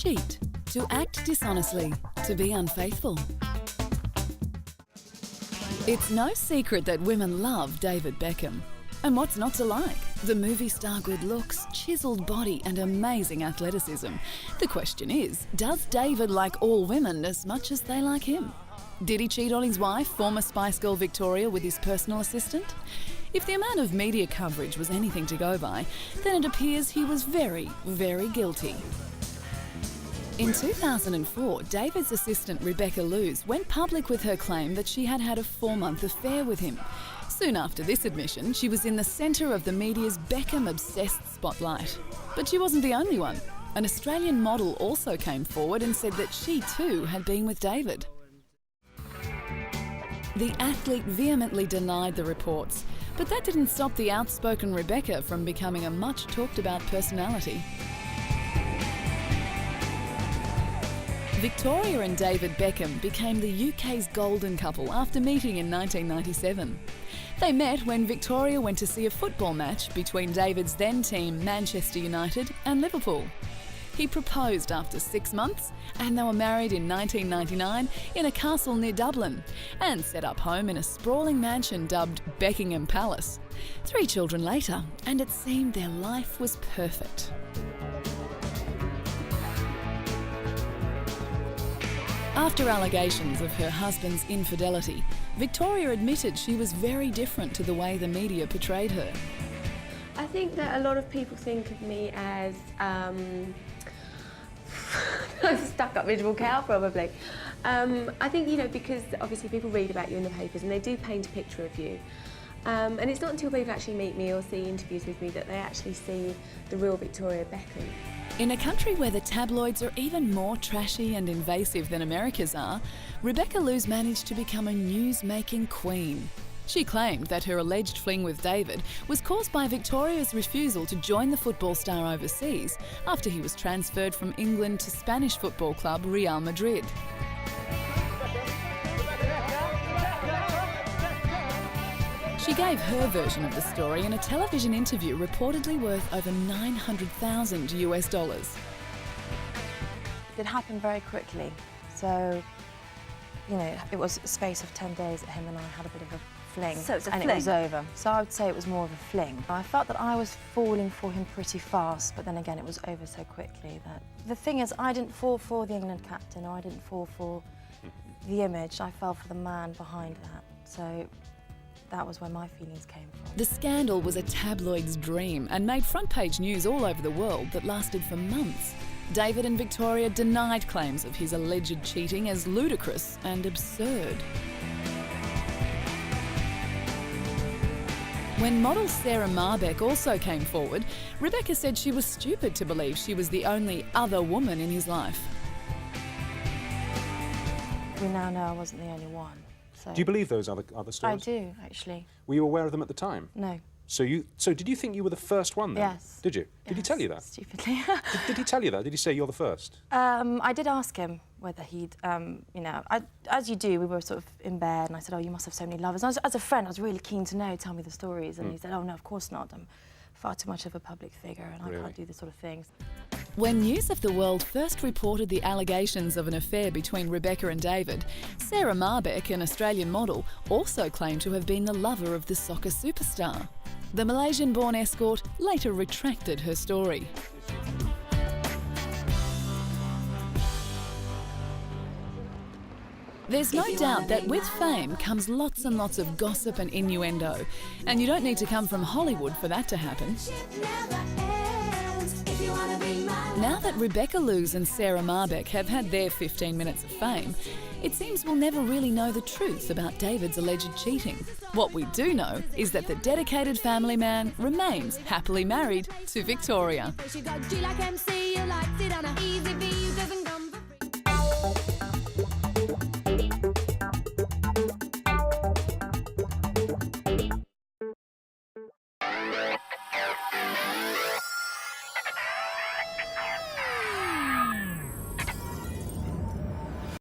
cheat, to act dishonestly, to be unfaithful. It's no secret that women love David Beckham. And what's not to like? The movie star good looks, chiselled body and amazing athleticism. The question is, does David like all women as much as they like him? Did he cheat on his wife, former Spice Girl Victoria, with his personal assistant? If the amount of media coverage was anything to go by, then it appears he was very, very guilty. In 2004, David's assistant Rebecca Luz went public with her claim that she had had a 4-month affair with him. Soon after this admission, she was in the centre of the media's Beckham-obsessed spotlight. But she wasn't the only one. An Australian model also came forward and said that she too had been with David. The athlete vehemently denied the reports, but that didn't stop the outspoken Rebecca from becoming a much talked about personality. Victoria and David Beckham became the UK's golden couple after meeting in 1997. They met when Victoria went to see a football match between David's then team Manchester United and Liverpool. He proposed after 6 months and they were married in 1999 in a castle near Dublin and set up home in a sprawling mansion dubbed Beckingham Palace. 3 children later, and it seemed their life was perfect. After allegations of her husband's infidelity, Victoria admitted she was very different to the way the media portrayed her. I think that a lot of people think of me as a stuck-up miserable cow, probably. I think, you know, because obviously people read about you in the papers and they do paint a picture of you. And it's not until people actually meet me or see interviews with me that they actually see the real Victoria Beckham. In a country where the tabloids are even more trashy and invasive than America's are, Rebecca Luz managed to become a news-making queen. She claimed that her alleged fling with David was caused by Victoria's refusal to join the football star overseas after he was transferred from England to Spanish football club Real Madrid. She gave her version of the story in a television interview reportedly worth over $900,000 US. It happened very quickly, so, you know, it was a space of 10 days that him and I had a bit of a fling. So it's a and fling? It was over. So I would say it was more of a fling. I felt that I was falling for him pretty fast, but then again it was over so quickly that... The thing is, I didn't fall for the England captain, or I didn't fall for the image, I fell for the man behind that. So that was where my feelings came from. The scandal was a tabloid's dream and made front-page news all over the world that lasted for months. David and Victoria denied claims of his alleged cheating as ludicrous and absurd. When model Sarah Marbeck also came forward, Rebecca said she was stupid to believe she was the only other woman in his life. We now know I wasn't the only one. So Do you believe those other stories? I do, actually. Were you aware of them at the time? No. So did you think you were the first one then? Yes. Did you? Did he tell you that? Stupidly. Did he tell you that? Did he say you're the first? I did ask him whether he'd, you know, as you do, we were sort of in bed and I said, oh, you must have so many lovers. And as a friend, I was really keen to know, tell me the stories. And he said, oh, no, of course not. I'm far too much of a public figure and I can't do this sort of things. When News of the World first reported the allegations of an affair between Rebecca and David, Sarah Marbeck, an Australian model, also claimed to have been the lover of the soccer superstar. The Malaysian-born escort later retracted her story. There's no doubt that with fame comes lots and lots of gossip and innuendo, and you don't need to come from Hollywood for that to happen. Now that Rebecca Luz and Sarah Marbeck have had their 15 minutes of fame, it seems we'll never really know the truth about David's alleged cheating. What we do know is that the dedicated family man remains happily married to Victoria.